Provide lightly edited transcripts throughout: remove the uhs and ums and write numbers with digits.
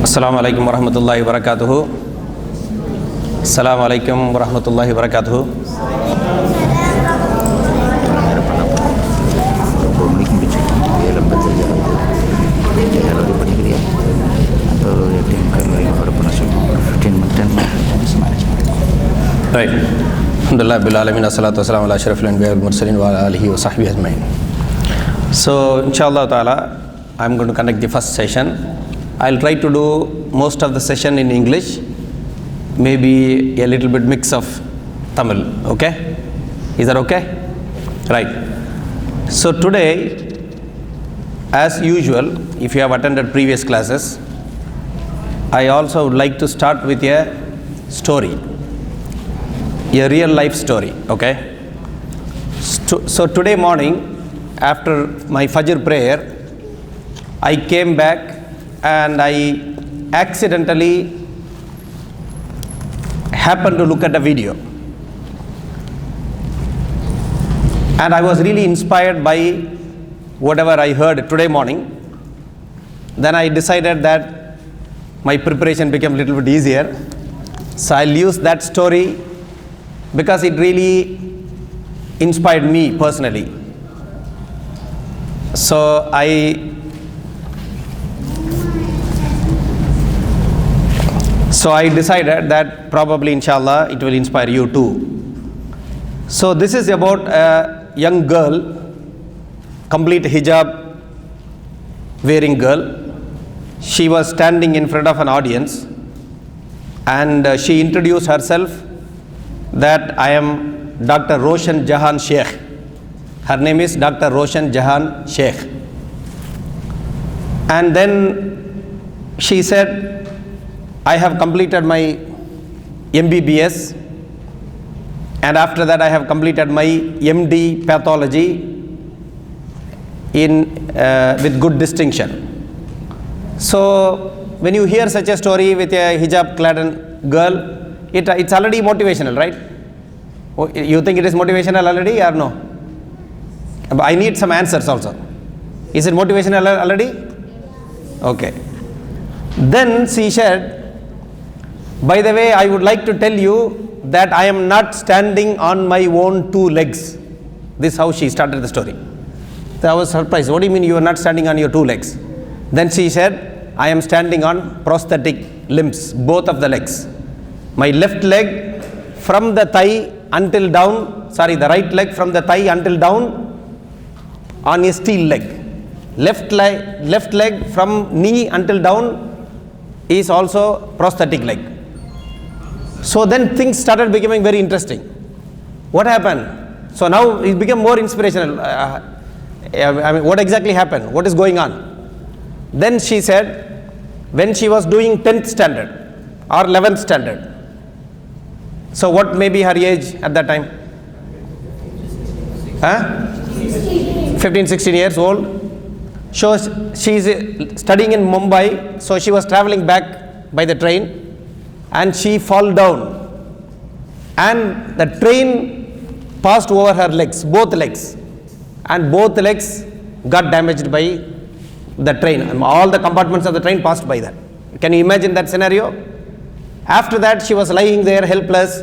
Assalamu alaikum warahmatullahi wabarakatuh. Assalamu alaikum warahmatullahi wabarakatuh. Right. Alhamdulillah bil alamin assalatu wassalamu ala ashrafil anbiya wal mursalin wa ala alihi wa sahbihi ajma'in. So inshallah ta'ala I'm going to conduct the first session. I'll try to do most of the session in English, maybe a little bit mix of Tamil, okay? Is that okay? Right. So today, as usual, if you have attended previous classes, I also would like to start with a story, a real life story, okay? So today morning, after my Fajr prayer, I came back and I accidentally happened to look at a video. And I was really inspired by whatever I heard today morning. Then I decided that my preparation became a little bit easier. So I'll use that story because it really inspired me personally. So I decided that probably inshallah it will inspire you too. So this is about a young girl, complete hijab wearing girl. She was standing in front of an audience and she introduced herself that I am Dr. Roshan Jahan Sheikh. Her name is Dr. Roshan Jahan Sheikh. And then she said, I have completed my MBBS and after that I have completed my MD pathology with good distinction. So when you hear such a story with a hijab clad girl, it's already motivational, right? You think it is motivational already or no? I need some answers also. Is it motivational already? Okay. Then she said, by the way, I would like to tell you that I am not standing on my own two legs. This is how she started the story. So I was surprised. What do you mean you are not standing on your two legs? Then she said, I am standing on prosthetic limbs, both of the legs. My left leg from the thigh until down, the right leg from the thigh until down on a steel leg. Left leg from knee until down is also prosthetic leg. So then things started becoming very interesting. What happened? So now it became more inspirational. What exactly happened? What is going on? Then she said, when she was doing 10th standard or 11th standard. So what may be her age at that time? 15, 16 years old. So she is studying in Mumbai. So she was traveling back by the train. And she fell down and the train passed over her legs, both legs, and both legs got damaged by the train. And all the compartments of the train passed by that. Can you imagine that scenario? After that she was lying there helpless.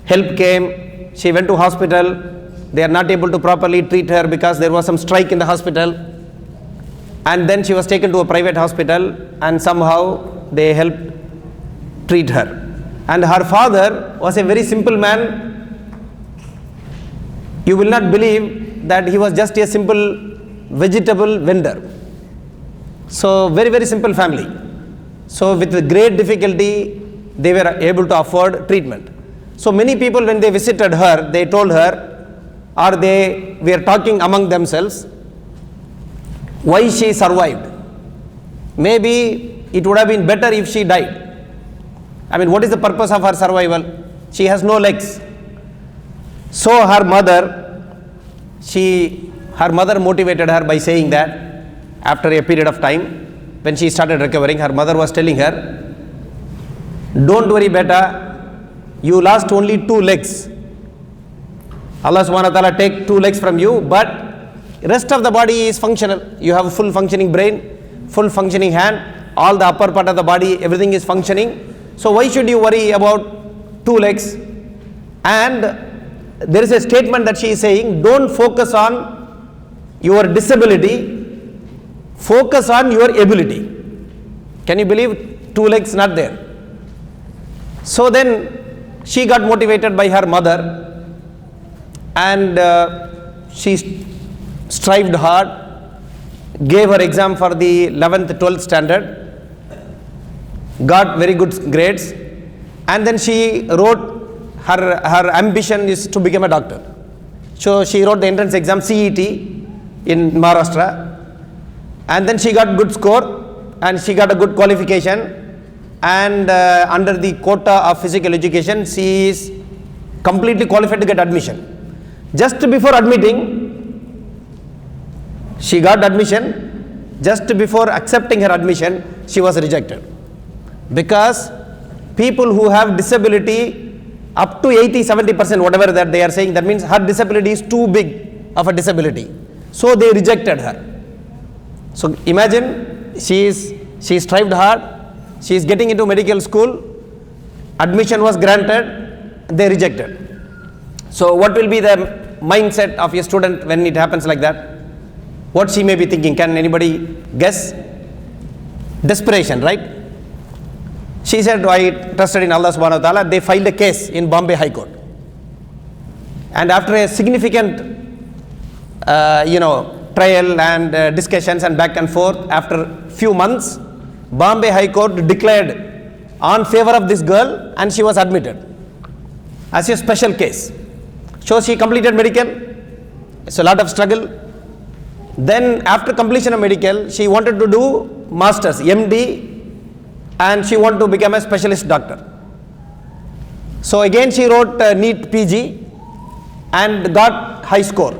Help came. She went to hospital. They are not able to properly treat her because there was some strike in the hospital. And then she was taken to a private hospital and somehow they helped treat her. And her father was a very simple man. You will not believe that he was just a simple vegetable vendor. So very, very simple family. So with great difficulty they were able to afford treatment. So many people when they visited her, they told her, or they were talking among themselves, why she survived. Maybe it would have been better if she died. What is the purpose of her survival? She has no legs. So her mother motivated her by saying that after a period of time, when she started recovering, her mother was telling her, don't worry beta, you lost only two legs. Allah subhanahu wa ta'ala take two legs from you, but rest of the body is functional. You have a full functioning brain, full functioning hand, all the upper part of the body, everything is functioning. So why should you worry about 2 legs? And there is a statement that she is saying, don't focus on your disability, focus on your ability. Can you believe 2 legs not there? So then she got motivated by her mother, and she strived hard, gave her exam for the 11th, 12th standard, got very good grades, and then she wrote her ambition is to become a doctor. So she wrote the entrance exam CET in Maharashtra, and then she got good score and she got a good qualification, and under the quota of physical education she is completely qualified to get admission. Just before admitting, she got admission. Just before accepting her admission, she was rejected, because people who have disability up to 80-70%, whatever that they are saying, that means her disability is too big of a disability, so they rejected her. So imagine, she strived hard, she is getting into medical school, admission was granted, they rejected. So what will be the mindset of a student when it happens like that? What she may be thinking, can anybody guess? Desperation, right? She said, I trusted in Allah subhanahu wa ta'ala. They filed a case in Bombay High Court. And after a significant, trial and discussions and back and forth, after few months, Bombay High Court declared on favor of this girl, and she was admitted as a special case. So she completed medical. It's a lot of struggle. Then after completion of medical, she wanted to do masters, MD, and she wanted to become a specialist doctor. So again she wrote NEET PG and got high score.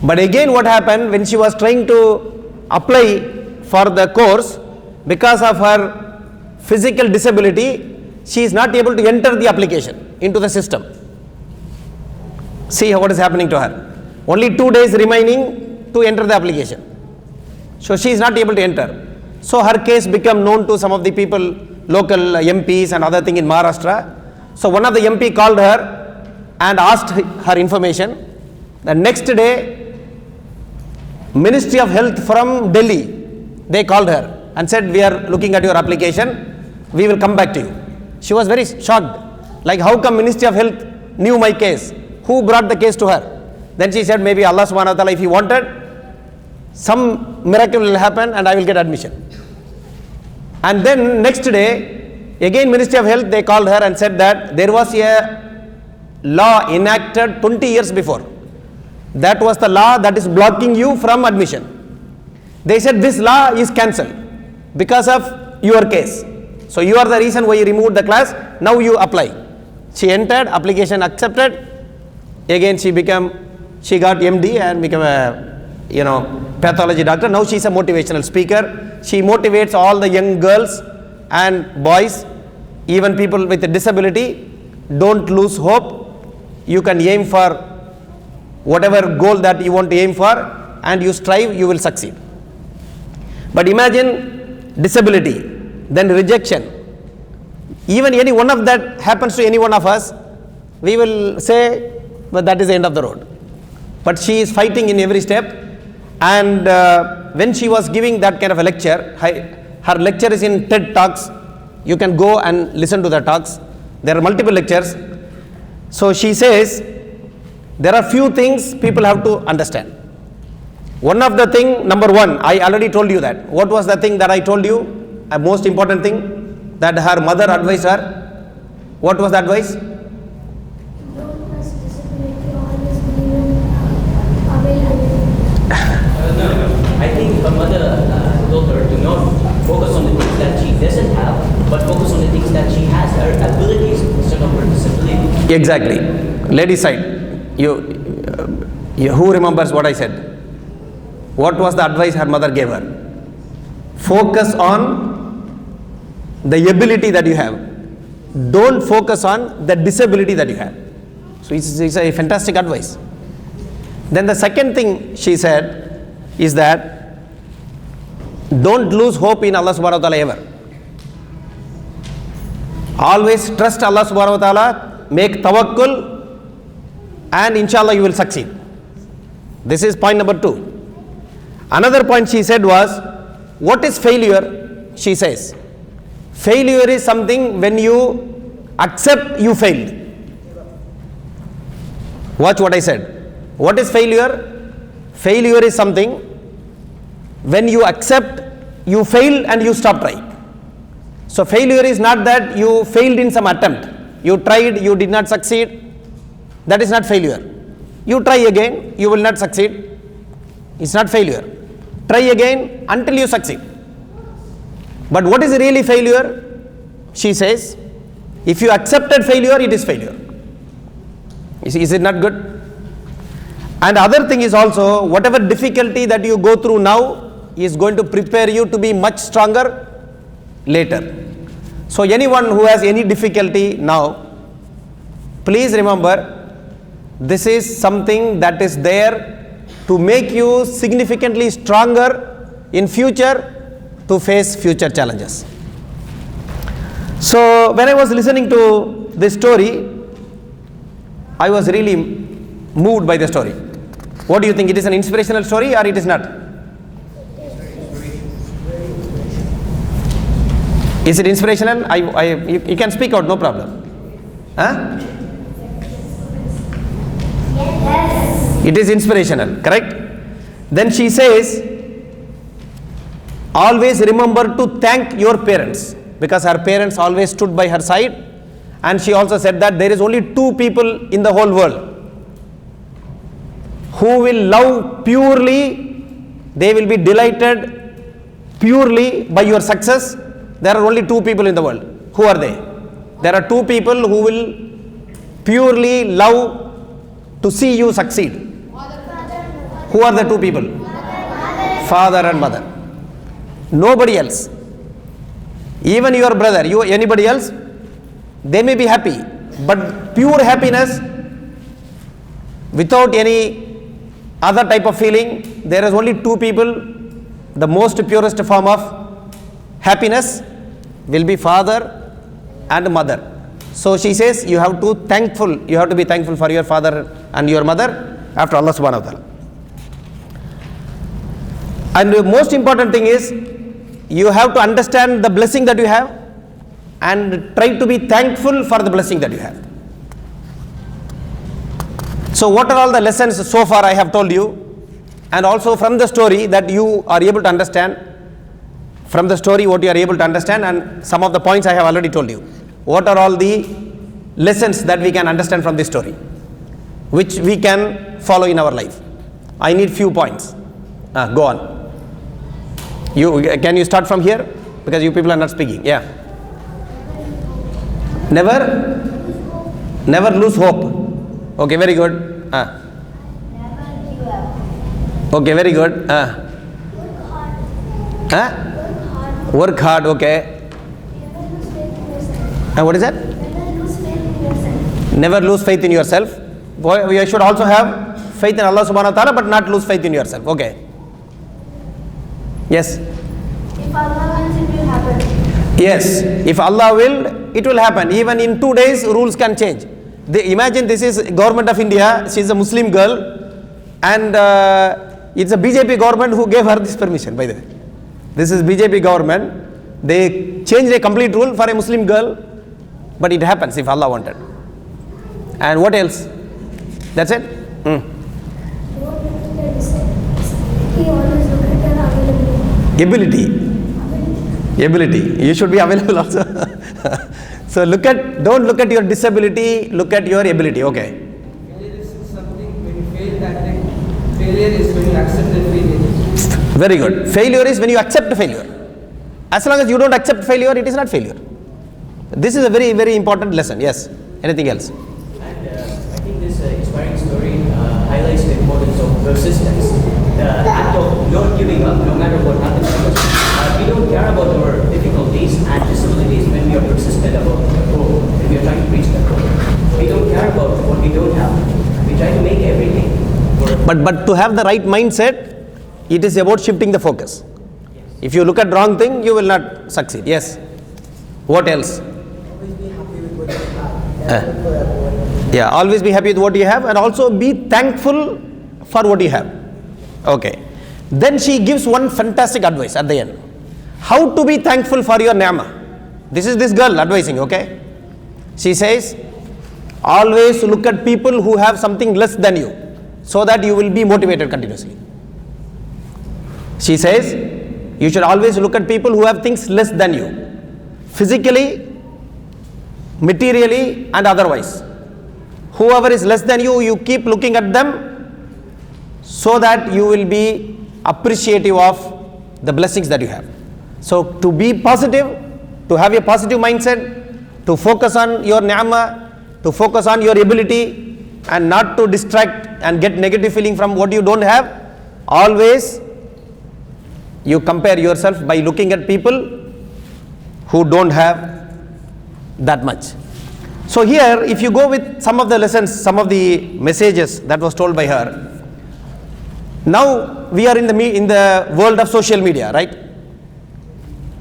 But again what happened, when she was trying to apply for the course, because of her physical disability, she is not able to enter the application into the system. See what is happening to her. Only 2 days remaining to enter the application. So she is not able to enter. So her case became known to some of the people, local MPs and other thing in Maharashtra. So one of the MP called her and asked her information. The next day, Ministry of Health from Delhi, they called her and said, we are looking at your application, we will come back to you. She was very shocked. Like, how come Ministry of Health knew my case? Who brought the case to her? Then she said, maybe Allah subhanahu wa ta'ala, if he wanted, some miracle will happen and I will get admission. And then next day, again Ministry of Health, they called her and said that there was a law enacted 20 years before. That was the law that is blocking you from admission. They said this law is cancelled because of your case. So you are the reason why you removed the class, now you apply. She entered, application accepted. Again she got MD and became a pathology doctor. Now she is a motivational speaker. She motivates all the young girls and boys, even people with a disability. Don't lose hope. You can aim for whatever goal that you want to aim for, and you strive, you will succeed. But imagine disability, then rejection. Even any one of that happens to any one of us, we will say, but that is the end of the road. But she is fighting in every step. And when she was giving that kind of a lecture, her lecture is in TED Talks. You can go and listen to the talks. There are multiple lectures. So she says, there are few things people have to understand. One of the thing, number one, I already told you that. What was the thing that I told you? A most important thing that her mother advised her. What was the advice? I think her mother told her to not focus on the things that she doesn't have, but focus on the things that she has, her abilities instead of her disability. Exactly. Lady side, who remembers what I said? What was the advice her mother gave her? Focus on the ability that you have. Don't focus on the disability that you have. So it's a fantastic advice. Then the second thing she said is that Don't lose hope in Allah subhanahu wa ta'ala ever. Always trust Allah subhanahu wa ta'ala, make tawakkul, and inshallah you will succeed. This is point number 2. Another point she said was, what is failure? She says, failure is something when you accept you failed. Watch what I said. What is failure? Failure is something when you accept you failed and you stop trying. So failure is not that you failed in some attempt. You tried, you did not succeed. That is not failure. You try again, you will not succeed. It's not failure. Try again until you succeed. But what is really failure? She says, if you accepted failure, it is failure. Is it not good? And other thing is also, whatever difficulty that you go through now is going to prepare you to be much stronger later. So anyone who has any difficulty now, please remember, this is something that is there to make you significantly stronger in future to face future challenges. So when I was listening to this story, I was really moved by the story. What do you think? It is an inspirational story or it is not? Is it inspirational? You can speak out, no problem. Huh? Yes. It is inspirational, correct? Then she says, always remember to thank your parents, because her parents always stood by her side. And she also said that there is only 2 people in the whole world who will love purely, they will be delighted purely by your success. There are only 2 people in the world. Who are they? There are 2 people who will purely love to see you succeed. Who are the 2 people? Father and mother. Nobody else. Even your brother, anybody else, they may be happy, but pure happiness without any other type of feeling, there is only 2 people. The most purest form of happiness will be father and mother. So she says you have to be thankful for your father and your mother after Allah subhanahu wa ta'ala. And the most important thing is, you have to understand the blessing that you have and try to be thankful for the blessing that you have. So what are all the lessons so far I have told you, and also from the story that you are able to understand, from the story what you are able to understand, and some of the points I have already told you. What are all the lessons that we can understand from this story, which we can follow in our life? I need few points. Go on. Can you start from here? Because you people are not speaking. Yeah. Never lose hope. Okay, very good. Okay, very good. Work hard. Okay. What is that? Never lose faith in yourself. Boy, you should also have faith in Allah subhanahu wa ta'ala, but not lose faith in yourself. Okay. Yes. If Allah wants, it will happen. Yes. If Allah will, it will happen. Even in 2 days, rules can change. Imagine this is government of India. She is a Muslim girl, and it's a BJP government who gave her this permission. By the way, this is BJP government. They changed a complete rule for a Muslim girl, but it happens if Allah wanted. And what else? That's it. Ability. You should be available also. So don't look at your disability, look at your ability. Okay. Failure is something when you fail that thing. Failure is when you accept the failure. Very good. Failure is when you accept failure. As long as you don't accept failure, it is not failure. This is a very, very important lesson. Yes. Anything else? And I think this inspiring story highlights the importance of persistence. The act of not giving up no matter what happens to us. We don't care about our difficulties and disabilities when we are persistent about the goal, when we are trying to reach the goal. We don't care about what we don't have. We try to make everything work. But to have the right mindset, it is about shifting the focus. Yes. If you look at wrong thing, you will not succeed. Yes. What else? Always be happy with what you have. That's good for everyone. Yeah, always be happy with what you have and also be thankful for what you have. Okay. Then she gives one fantastic advice at the end. How to be thankful for your ni'mah. This is this girl advising, okay? She says, always look at people who have something less than you so that you will be motivated continuously. She says, you should always look at people who have things less than you. Physically, materially and otherwise. Whoever is less than you, you keep looking at them so that you will be appreciative of the blessings that you have. So to be positive, to have a positive mindset, to focus on your ni'mah, to focus on your ability and not to distract and get negative feeling from what you don't have, always you compare yourself by looking at people who don't have that much. So here, if you go with some of the lessons, some of the messages that was told by her, now we are in the world of social media, right?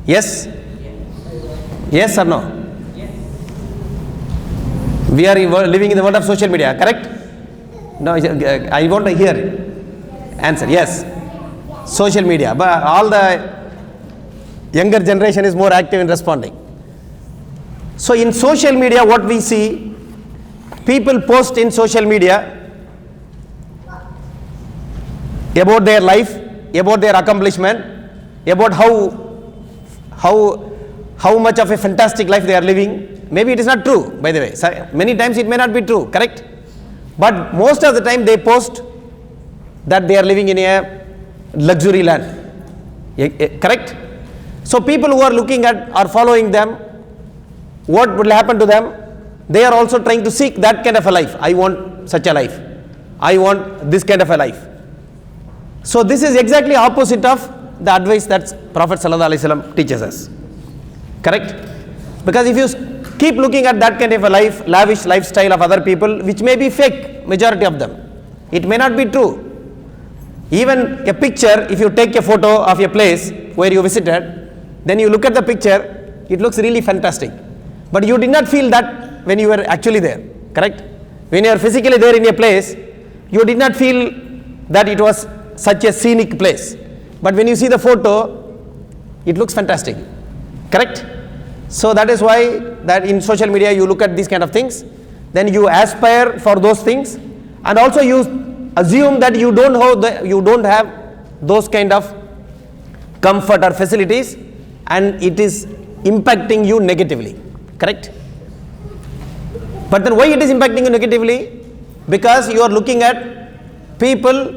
Yes? Yes or no? We are living in the world of social media, correct? No, I want to hear answer. Yes. Social media, but all the younger generation is more active in responding. So in social media, what we see, people post in social media about their life, about their accomplishment, about how much of a fantastic life they are living. Maybe it is not true, by the way. So many times it may not be true, correct? But most of the time they post that they are living in a luxury land, correct? So people who are looking at or following them, what will happen to them? They are also trying to seek that kind of a life. I want such a life. I want this kind of a life. So this is exactly opposite of the advice that Prophet ﷺ teaches us, correct? Because if you keep looking at that kind of a life, lavish lifestyle of other people, which may be fake, majority of them, it may not be true. Even a picture, if you take a photo of a place where you visited, then you look at the picture, it looks really fantastic. But you did not feel that when you were actually there, correct? When you are physically there in a place, you did not feel that it was such a scenic place. But when you see the photo, it looks fantastic, correct? So that is why that in social media you look at these kind of things, then you aspire for those things, and also you assume that you don't have those kind of comfort or facilities, and it is impacting you negatively, correct? But then why it is impacting you negatively? Because you are looking at people,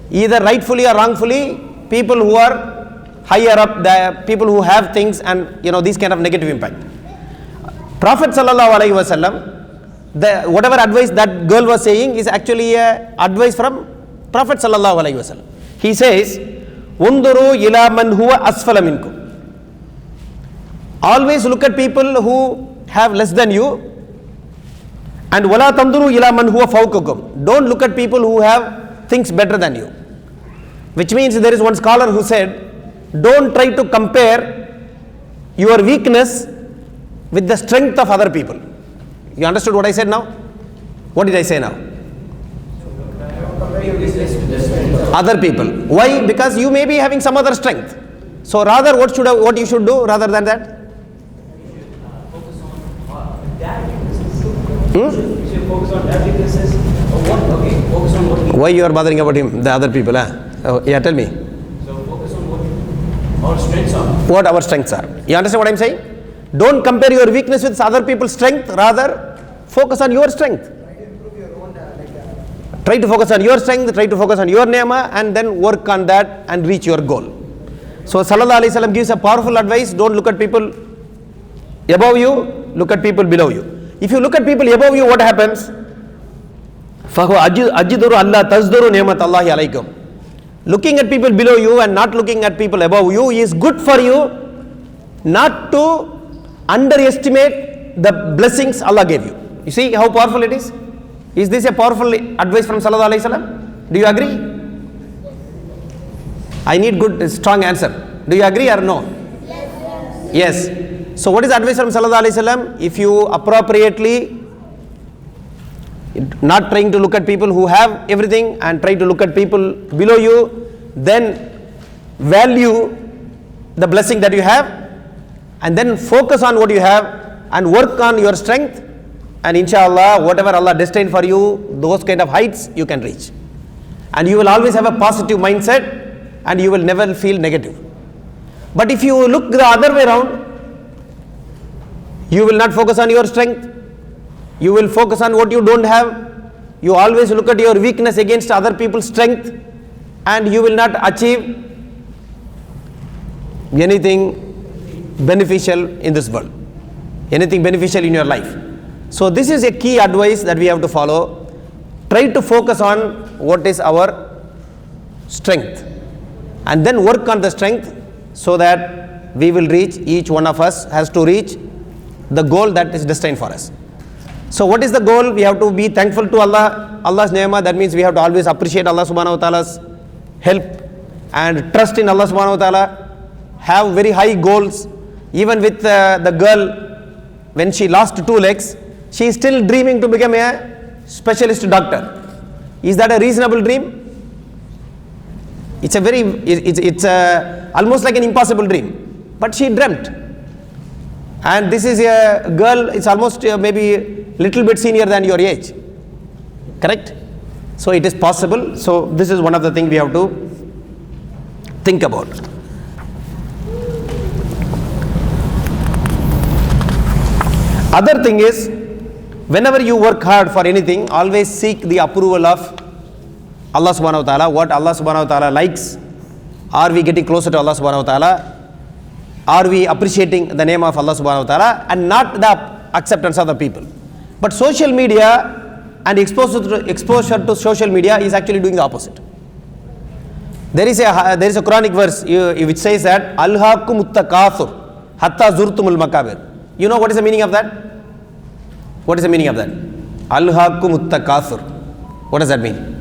either rightfully or wrongfully, people who are higher up, the people who have things, and these kind of negative impact. Prophet sallallahu alaihi wasallam, whatever advice that girl was saying is actually a advice from Prophet sallallahu alaihi wasallam. He says, "Unduru ila man huwa asfala minkum." Always look at people who have less than you, and wala tanduru ila man huwa fawqakum. Don't look at people who have things better than you. Which means there is one scholar who said, don't try to compare your weakness with the strength of other people. You understood what I said now? What did I say now? Other people. Why? Because you may be having some other strength. So rather what you should do rather than that? Focus on their weaknesses. You should focus on their weaknesses. Focus on what Why you are bothering about him, the other people? Oh, yeah, tell me. So focus on what our strengths are. What our strengths are. You understand what I am saying? Don't compare your weakness with other people's strength. Rather, focus on your strength. Try to improve your own Try to focus on your strength. Try to focus on your ni'mah, and then work on that and reach your goal. So Sallallahu Alaihi Wasallam gives a powerful advice. Don't look at people above you. Look at people below you. If you look at people above you, what happens? فَهُوَ أَجِدُرُ أَلَّا تَزْدُرُ نِعْمَةَ اللَّهِ عَلَيْكُمْ. Looking at people below you and not looking at people above you is good for you not to underestimate the blessings Allah gave you. You see how powerful it is? Is this a powerful advice from Sallallahu Alaihi Wasallam? Do you agree? I need good, strong answer. Do you agree or no? Yes. So what is the advice from Sallallahu Alaihi Wasallam? If you appropriately, not trying to look at people who have everything and try to look at people below you, then value the blessing that you have and then focus on what you have and work on your strength, and inshallah whatever Allah destined for you, those kind of heights you can reach, and you will always have a positive mindset and you will never feel negative. But if you look the other way around, you will not focus on your strength, you will focus on what you don't have, you always look at your weakness against other people's strength, and you will not achieve anything beneficial in this world, anything beneficial in your life. So this is a key advice that we have to follow. Try to focus on what is our strength and then work on the strength, so that we will reach, each one of us has to reach the goal that is destined for us. So what is the goal? We have to be thankful to Allah, Allah's ni'mah. That means we have to always appreciate Allah subhanahu wa ta'ala's help and trust in Allah subhanahu wa ta'ala, have very high goals. Even with the girl, when she lost 2 legs, she is still dreaming to become a specialist doctor. Is that a reasonable dream? It's almost like an impossible dream, but she dreamt. And this is a girl, it's almost maybe little bit senior than your age, correct? So it is possible. So this is one of the things we have to think about. Other thing is, whenever you work hard for anything, always seek the approval of Allah subhanahu wa ta'ala, what Allah subhanahu wa ta'ala likes. Are we getting closer to Allah subhanahu wa ta'ala? Are we appreciating the name of Allah subhanahu wa ta'ala, and not the acceptance of the people? But social media and exposure to social media is actually doing the opposite. There is a Quranic verse which says that Alhaakum uttakathur hatta zurtumul makabir. You know what is the meaning of that? What is the meaning of that? Alhaakum uttakathur. What does that mean?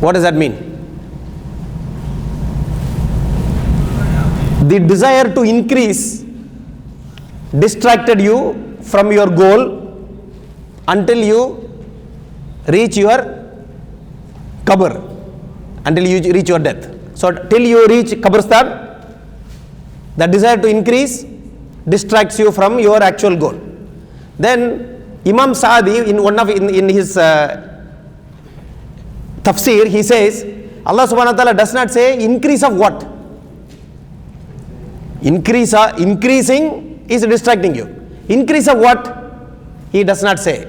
What does that mean? The desire to increase distracted you from your goal until you reach your qabr, until you reach your death. So till you reach qabrstan, the desire to increase distracts you from your actual goal. Then Imam Saadi in his tafsir, he says Allah subhanahu wa ta'ala does not say increase of what? Increasing is distracting you. Increase of what? He does not say.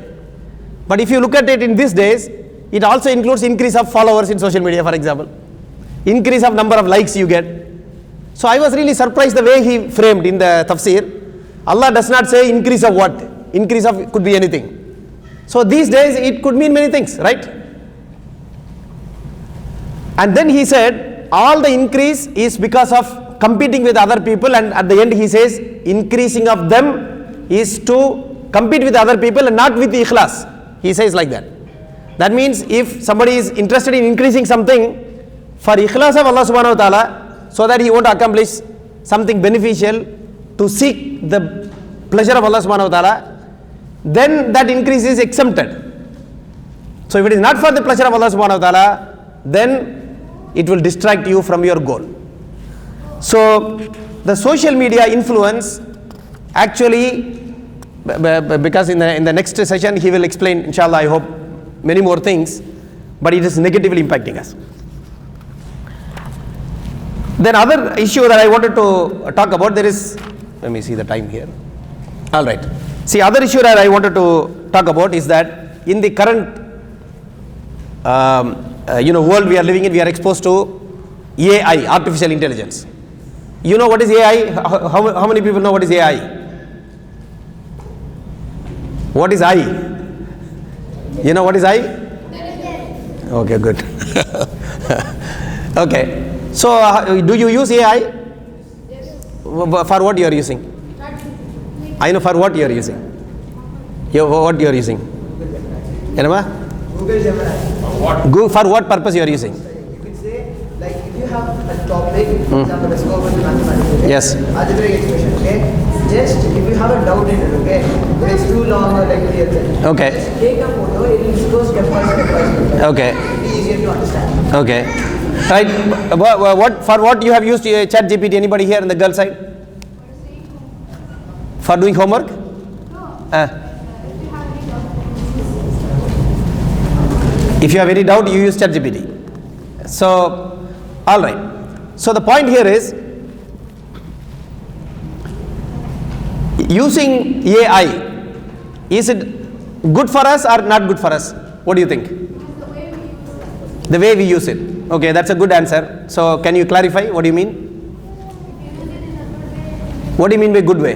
But if you look at it in these days, it also includes increase of followers in social media, for example. Increase of number of likes you get. So I was really surprised the way he framed in the tafsir. Allah does not say increase of what? Increase of could be anything. So these days it could mean many things, right? And then he said all the increase is because of competing with other people, and at the end he says increasing of them is to compete with other people and not with the ikhlas. He says like that. That means if somebody is interested in increasing something for ikhlas of Allah subhanahu wa ta'ala, so that he won't accomplish something beneficial to seek the pleasure of Allah subhanahu wa ta'ala, then that increase is exempted. So if it is not for the pleasure of Allah subhanahu wa ta'ala, then it will distract you from your goal. So the social media influence actually, because in the next session he will explain, inshallah, I hope, many more things, but it is negatively impacting us. Then other issue that I wanted to talk about, there is, let me see the time here. All right. See, other issue that I wanted to talk about is that in the current world we are living in, we are exposed to AI, artificial intelligence. You know what is AI? How many people know what is AI? What is I? You know what is I? Okay, good. Okay. So, do you use AI? For what you are using? I know for what you are using. What you are using? Google Gemini. For what purpose you are using? You could say, like, if you have a topic topic, for example, let's go over to mathematics. Okay? Yes. Algebraic expression. Okay. Just if you have a doubt in it, okay, if it's too long or lengthy, etc. Okay. Just take a photo. It will go step by step by step. Okay. It will be easier to understand. Okay. Right. What you have used Chat GPT? Anybody here in the girl side? For doing homework? If you have any doubt, you use Chat GPT. So, all right. So the point here is, using AI, is it good for us or not good for us? What do you think? The way we use it. Okay, that's a good answer. So can you clarify? What do you mean? What do you mean by good way?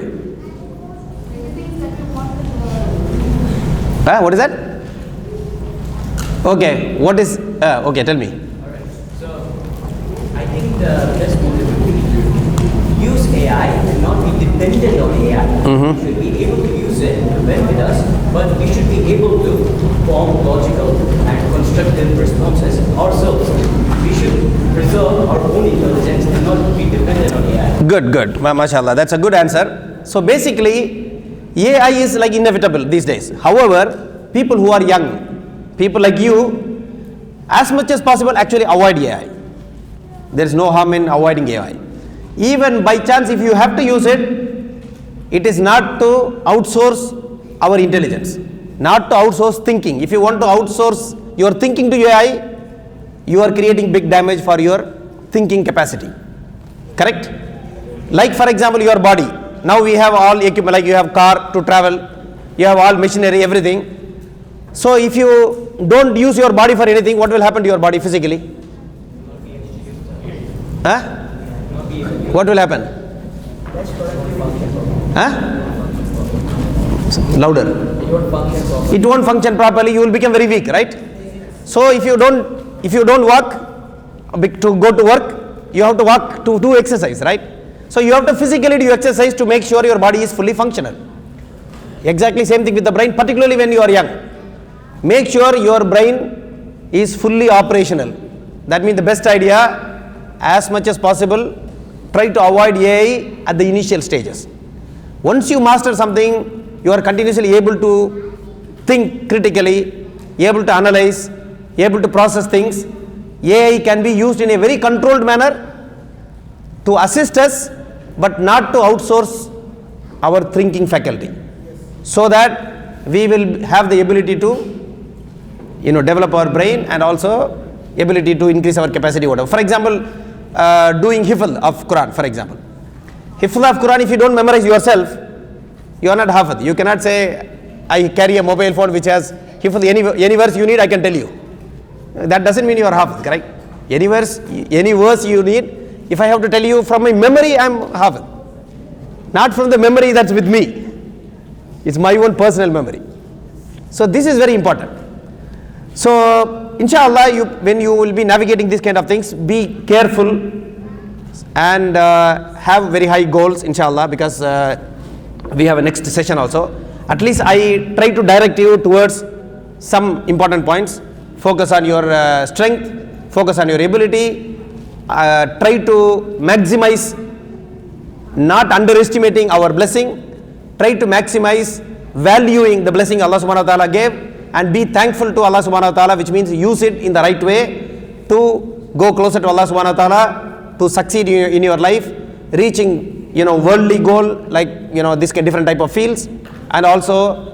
What is that? Okay, what is, okay, tell me. Alright, so I think the best motive would be to use AI and not be dependent on AI. We should be able to use it to benefit us, but we should be able to form logical and constructive responses ourselves. We should preserve our own intelligence and not be dependent on AI. Good, mashallah, that's a good answer. So basically, AI is like inevitable these days. However, people who are young, people like you, as much as possible actually avoid AI. There is no harm in avoiding AI. Even by chance if you have to use it, it is not to outsource our intelligence, not to outsource thinking. If you want to outsource your thinking to AI, you are creating big damage for your thinking capacity. Correct? Like for example your body. Now we have all equipment, like you have car to travel, you have all machinery, everything. So if you don't use your body for anything, what will happen to your body physically? What will happen? Louder. It won't function properly. You will become very weak, right? So if you don't walk to go to work, you have to walk to do exercise, right? So you have to physically do exercise to make sure your body is fully functional. Exactly same thing with the brain, particularly when you are young. Make sure your brain is fully operational. That means the best idea, as much as possible, try to avoid AI at the initial stages. Once you master something, you are continuously able to think critically, able to analyze, able to process things. AI can be used in a very controlled manner to assist us, but not to outsource our thinking faculty, so that we will have the ability to develop our brain and also ability to increase our capacity, whatever. For example, doing hifz of Quran, for example. Hifz of Quran, if you don't memorize yourself, you are not hafiz. You cannot say, I carry a mobile phone which has hifz, any verse you need, I can tell you. That doesn't mean you are hafiz, correct? Any verse you need, if I have to tell you from my memory, I am hafiz. Not from the memory that's with me. It's my own personal memory. So this is very important. So inshallah, when you will be navigating these kind of things, be careful and have very high goals, inshallah, because we have a next session also. At least I try to direct you towards some important points. Focus on your strength, focus on your ability, try to maximize, not underestimating our blessing, try to maximize valuing the blessing Allah subhanahu wa ta'ala gave, and be thankful to Allah subhanahu wa ta'ala, which means use it in the right way to go closer to Allah subhanahu wa ta'ala, to succeed in your life, reaching worldly goal like this different type of fields, and also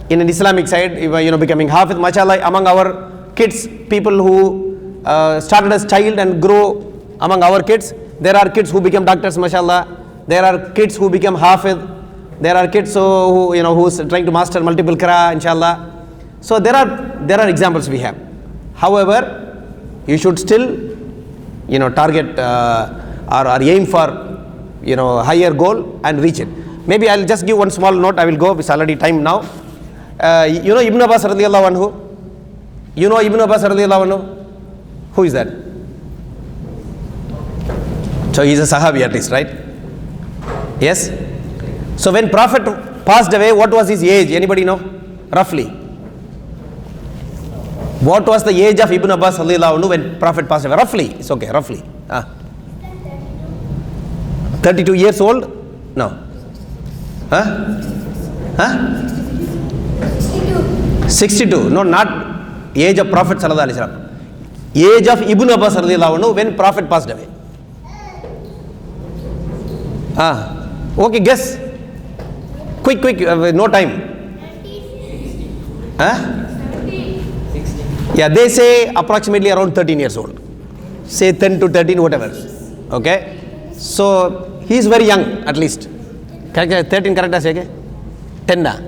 in an Islamic side, becoming hafiz. Mashallah, among our kids, people who started as child and grow among our kids, there are kids who become doctors, mashallah. There are kids who become hafiz. There are kids who's trying to master multiple qira, inshallah. So there are examples we have. However, you should still target or aim for higher goal and reach it. Maybe I'll just give one small note. I will go. It's already time now. Ibn Abbas radiyallahu anhu. Ibn Abbas radiyallahu anhu? Who is that? So he's a Sahabi at least, right? Yes? So when Prophet passed away, what was his age? Anybody know? Roughly. What was the age of Ibn Abbas radiyallahu anhu when Prophet passed away? Roughly. It's okay, roughly. 32 years old? No. Huh? Huh? 62. No, not age of Prophet sallallahu alaihi wasallam. Age of Ibn Abbas radiallahu anhu when Prophet passed away. Okay, guess. Quick, no time. Huh? Yeah, they say approximately around 13 years old. Say 10 to 13, whatever. Okay? So, he is very young at least. Correct? 13 correct? 10 na?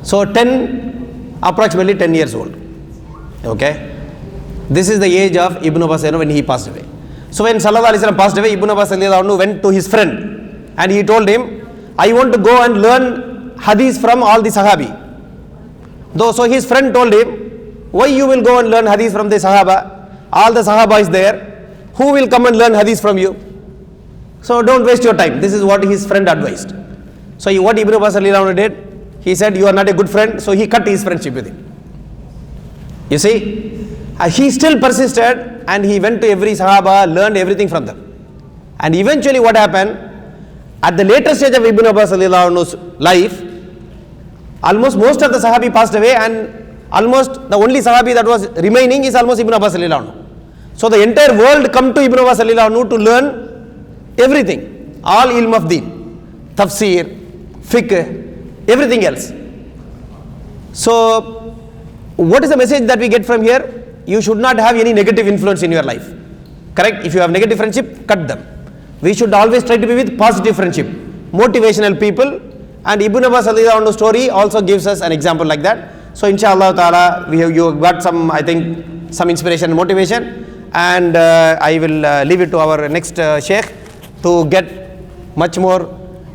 So, 10, approximately 10 years old. Okay? This is the age of Ibn Abbas when he passed away. So, when Sallallahu Alaihi Wasallam passed away, Ibn Abbas went to his friend and he told him, I want to go and learn hadith from all the Sahabi. So his friend told him, why you will go and learn hadith from the Sahaba? All the Sahaba is there. Who will come and learn hadith from you? So don't waste your time. This is what his friend advised. So what Ibn Abbas did? He said, you are not a good friend. So he cut his friendship with him. You see, he still persisted and he went to every Sahaba, learned everything from them. And eventually what happened? At the later stage of Ibn Abbas' life, almost most of the Sahabi passed away and almost the only Sahabi that was remaining is almost Ibn Abbas. So the entire world come to Ibn Abbas to learn everything, all ilm of deen, tafsir, fiqh, everything else. So what is the message that we get from here? You should not have any negative influence in your life. Correct? If you have negative friendship, cut them. We should always try to be with positive friendship, motivational people, and Ibn Abbas' story also gives us an example like that. So inshallah ta'ala, you got some, I think, some inspiration and motivation, and I will leave it to our next sheikh to get much more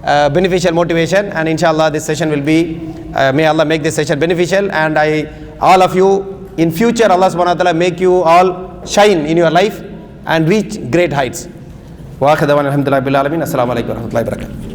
beneficial motivation, and inshallah this session will be, may Allah make this session beneficial, and all of you in future, Allah subhanahu wa ta'ala make you all shine in your life and reach great heights. Wa akhir da'wana alhamdulillahi rabbil alamin. Assalamu alaikum wa rahmatullahi wa barakatuh.